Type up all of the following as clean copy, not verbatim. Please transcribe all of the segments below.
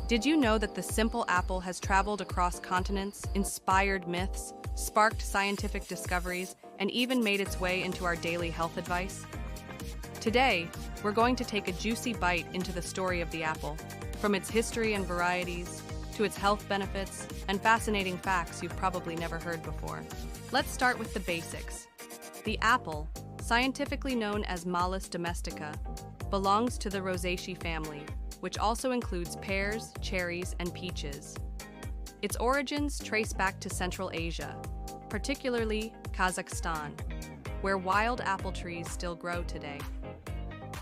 Did you know that the simple apple has traveled across continents, inspired myths, sparked scientific discoveries, and even made its way into our daily health advice? Today, we're going to take a juicy bite into the story of the apple, from its history and varieties, to its health benefits, and fascinating facts you've probably never heard before. Let's start with the basics. The apple, scientifically known as Malus domestica, belongs to the Rosaceae family, which also includes pears, cherries, and peaches. Its origins trace back to Central Asia, particularly Kazakhstan, where wild apple trees still grow today.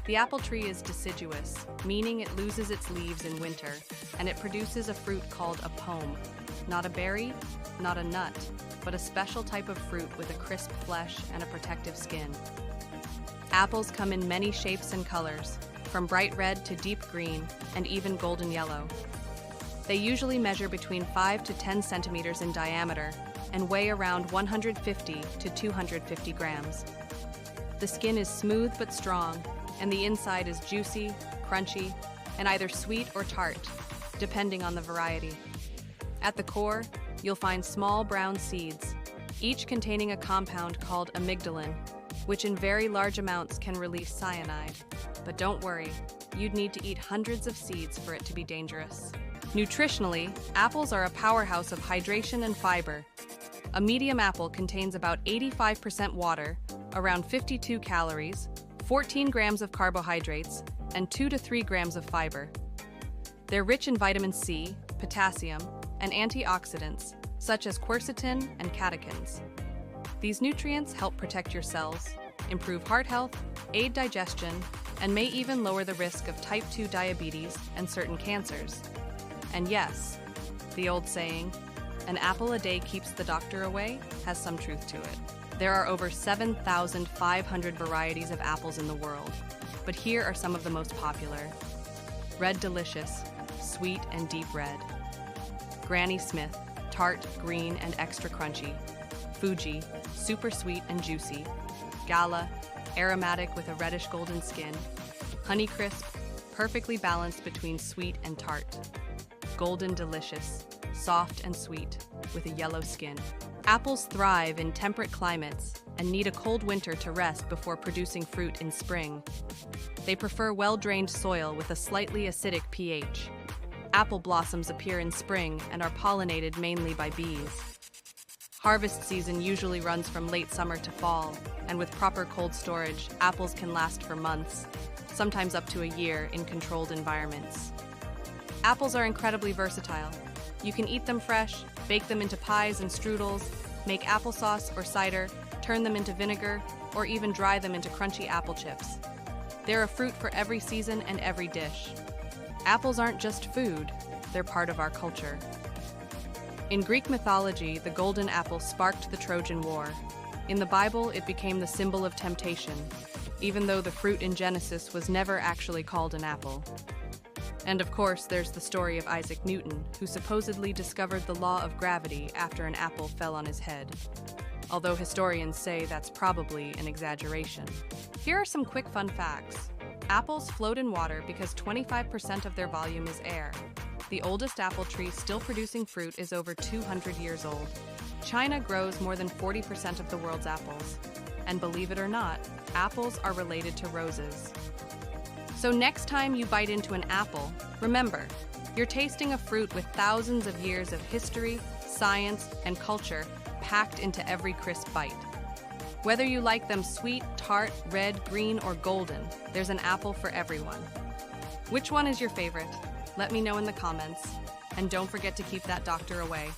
The apple tree is deciduous, meaning it loses its leaves in winter, and it produces a fruit called a pome. Not a berry, not a nut, but a special type of fruit with a crisp flesh and a protective skin. Apples come in many shapes and colors, from bright red to deep green, and even golden yellow. They usually measure between 5 to 10 centimeters in diameter and weigh around 150 to 250 grams. The skin is smooth but strong, and the inside is juicy, crunchy, and either sweet or tart, depending on the variety. At the core, you'll find small brown seeds, each containing a compound called amygdalin, which in very large amounts can release cyanide. But don't worry, you'd need to eat hundreds of seeds for it to be dangerous. Nutritionally, apples are a powerhouse of hydration and fiber. A medium apple contains about 85% water, around 52 calories, 14 grams of carbohydrates, and 2 to 3 grams of fiber. They're rich in vitamin C, potassium, and antioxidants, such as quercetin and catechins. These nutrients help protect your cells, improve heart health, aid digestion, and may even lower the risk of type 2 diabetes and certain cancers. And yes, the old saying, "An apple a day keeps the doctor away," has some truth to it. There are over 7,500 varieties of apples in the world, but here are some of the most popular. Red Delicious, sweet and deep red. Granny Smith, tart, green, and extra crunchy. Fuji, super sweet and juicy. Gala, aromatic with a reddish golden skin. Honeycrisp, perfectly balanced between sweet and tart. Golden Delicious, soft and sweet, with a yellow skin. Apples thrive in temperate climates and need a cold winter to rest before producing fruit in spring. They prefer well-drained soil with a slightly acidic pH. Apple blossoms appear in spring and are pollinated mainly by bees. Harvest season usually runs from late summer to fall, and with proper cold storage, apples can last for months, sometimes up to a year in controlled environments. Apples are incredibly versatile. You can eat them fresh, bake them into pies and strudels, make applesauce or cider, turn them into vinegar, or even dry them into crunchy apple chips. They're a fruit for every season and every dish. Apples aren't just food, they're part of our culture. In Greek mythology, the golden apple sparked the Trojan War. In the Bible, it became the symbol of temptation, even though the fruit in Genesis was never actually called an apple. And of course, there's the story of Isaac Newton, who supposedly discovered the law of gravity after an apple fell on his head. Although historians say that's probably an exaggeration. Here are some quick fun facts. Apples float in water because 25% of their volume is air. The oldest apple tree still producing fruit is over 200 years old. China grows more than 40% of the world's apples. And believe it or not, apples are related to roses. So next time you bite into an apple, remember, you're tasting a fruit with thousands of years of history, science, and culture packed into every crisp bite. Whether you like them sweet, tart, red, green, or golden, there's an apple for everyone. Which one is your favorite? Let me know in the comments. And don't forget to keep that doctor away.